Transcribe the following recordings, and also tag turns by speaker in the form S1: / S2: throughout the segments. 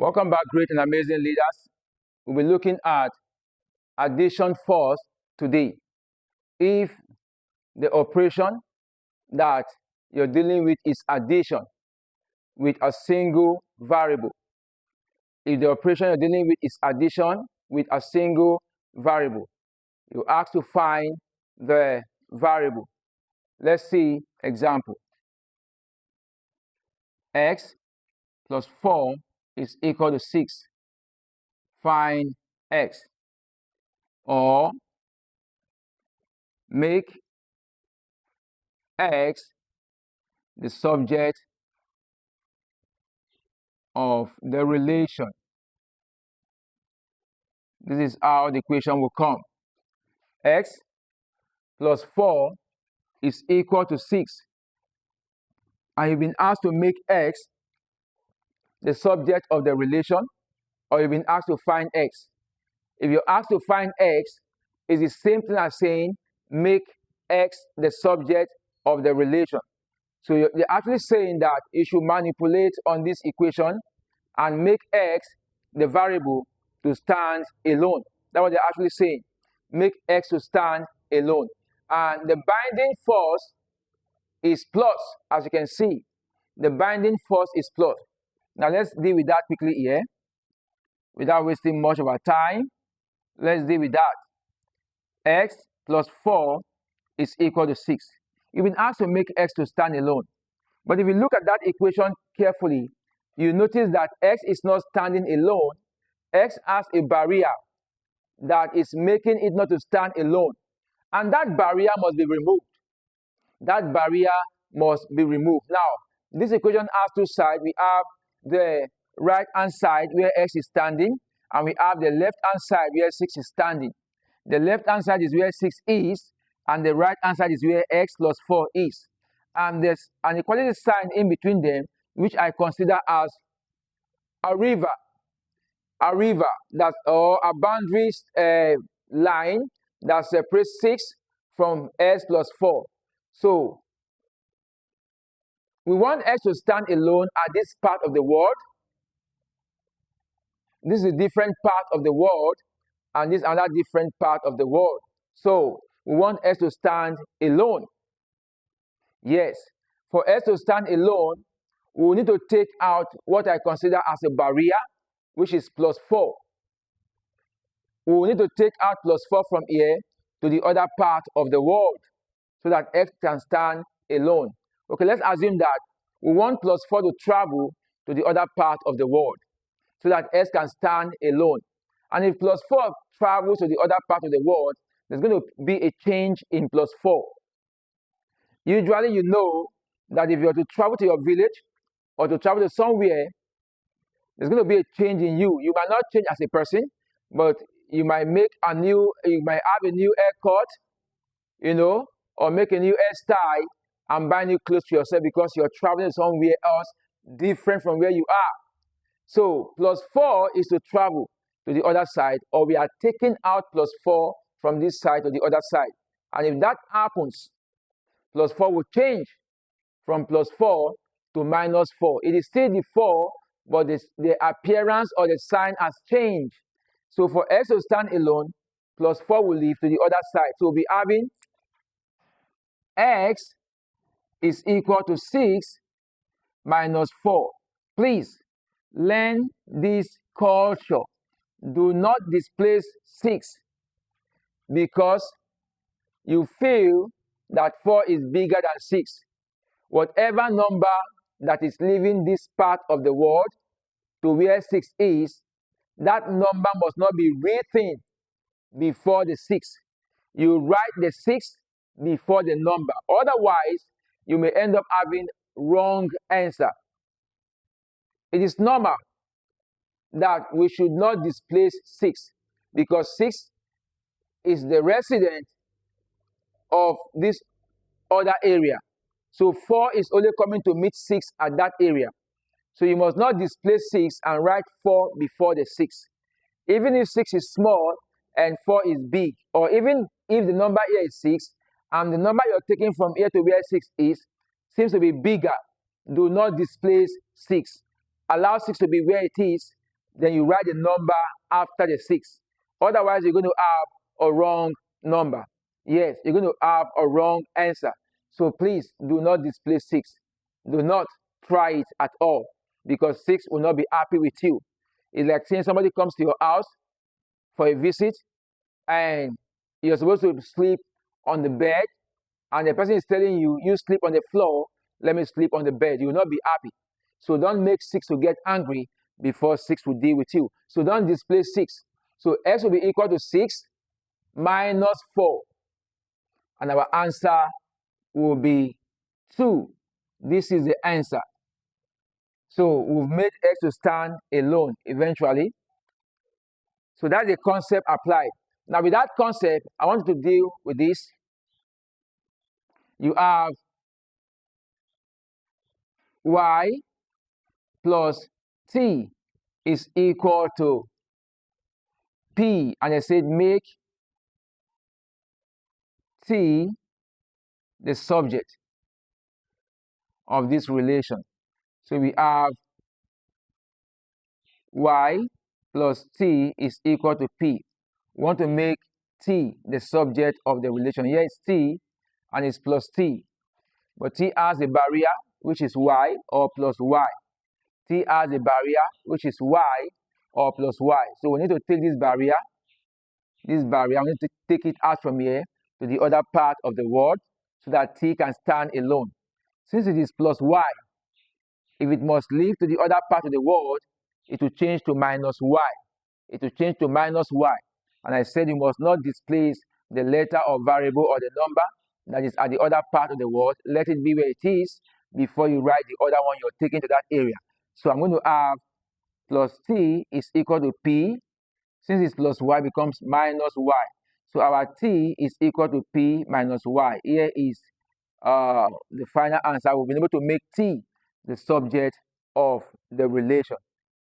S1: Welcome back, great and amazing leaders. We'll be looking at addition first today. If the operation that you're dealing with is addition with a single variable, if the operation you're dealing with is addition with a single variable, you ask to find the variable. Let's see example. X plus 4 is equal to 6. Find X. Or make X the subject of the relation. This is how the equation will come. X plus 4 is equal to 6. And you've been asked to make X the subject of the relation, or you've been asked to find X. If you're asked to find X, it's the same thing as saying make X the subject of the relation. So you're actually saying that you should manipulate on this equation and make X the variable to stand alone. That's what they're actually saying. Make X to stand alone. And the binding force is plus, as you can see. The binding force is plus. Now let's deal with that quickly here. Without wasting much of our time, let's deal with that. X plus 4 is equal to 6. You've been asked to make X to stand alone. But if you look at that equation carefully, you notice that X is not standing alone. X has a barrier that is making it not to stand alone. And that barrier must be removed. That barrier must be removed. Now, this equation has two sides. We have the right-hand side where X is standing, and we have the left-hand side where 6 is standing. The left-hand side is where 6 is, and the right-hand side is where X plus 4 is. And there's an equality sign in between them, which I consider as a river. A river, that's or a boundary line that separates 6 from X plus 4. So, we want X to stand alone at this part of the world. This is a different part of the world, and this is another different part of the world. So, we want X to stand alone. Yes, for X to stand alone, we will need to take out what I consider as a barrier, which is plus 4. We will need to take out plus 4 from here to the other part of the world so that X can stand alone. Okay, let's assume that we want plus 4 to travel to the other part of the world so that X can stand alone. And if plus 4 travels to the other part of the world, there's going to be a change in plus 4. Usually, you know that if you are to travel to your village or to travel to somewhere, there's going to be a change in you. You might not change as a person, but you might have a new haircut, or make a new hairstyle and buy new clothes for yourself because you're traveling somewhere else different from where you are. So plus 4 is to travel to the other side, or we are taking out plus 4 from this side to the other side. And if that happens, plus 4 will change from plus 4 to minus 4. It is still the 4, but the appearance or the sign has changed. So for X to stand alone, plus 4 will leave to the other side. So we'll be having X is equal to 6 minus 4. Please learn this culture. Do not displace 6 because you feel that 4 is bigger than 6. Whatever number that is leaving this part of the world to where 6 is, that number must not be written before the 6. You write the 6 before the number. Otherwise, you may end up having wrong answer. It is normal that we should not displace 6 because 6 is the resident of this other area. So 4 is only coming to meet 6 at that area. So you must not displace 6 and write 4 before the 6. Even if 6 is small and 4 is big, or even if the number here is 6 and the number you're taking from here to where 6 is seems to be bigger, do not displace 6. Allow 6 to be where it is then you write the number after the 6. Otherwise, you're going to have a wrong number. Yes, you're going to have a wrong answer. So please do not display 6. Do not try it at all, because 6 will not be happy with you. It's like saying somebody comes to your house for a visit and you're supposed to sleep on the bed, and the person is telling you, you sleep on the floor, let me sleep on the bed. You will not be happy. So don't make 6 to get angry before 6 will deal with you. So don't display 6. So x will be equal to 6 minus 4. And our answer will be 2. This is the answer. So we've made x to stand alone eventually. So that's the concept applied. Now with that concept, I want you to deal with this. You have y plus t is equal to p, and I said make t the subject of this relation. So we have y plus t is equal to p. We want to make t the subject of the relation. Here it's t and it's plus t. But t has a barrier, which is y or plus y. T has a barrier, which is y or plus y. So we need to take this barrier, we need to take it out from here to the other part of the word so that t can stand alone. Since it is plus y, if it must leave to the other part of the word, it will change to minus y. It will change to minus y. And I said you must not displace the letter or variable or the number that is at the other part of the word. Let it be where it is before you write the other one you're taking to that area. So I'm going to have plus t is equal to p. Since it's plus y, becomes minus y. So our t is equal to p minus y. Here is the final answer. We've been able to make t the subject of the relation.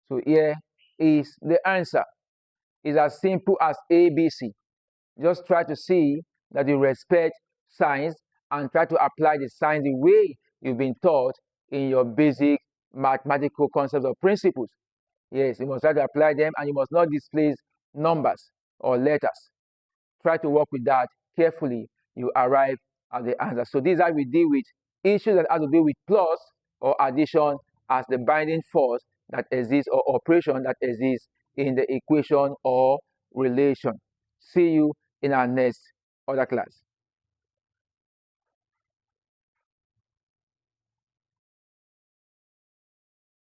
S1: So here is the answer. It's as simple as ABC. Just try to see that you respect science and try to apply the science the way you've been taught in your basic mathematical concepts or principles. Yes, you must try to apply them, and you must not displace numbers or letters. Try to work with that carefully. You arrive at the answer. So these are we deal with issues that have to do with plus or addition as the binding force that exists or operation that exists in the equation or relation. See you in our next other class.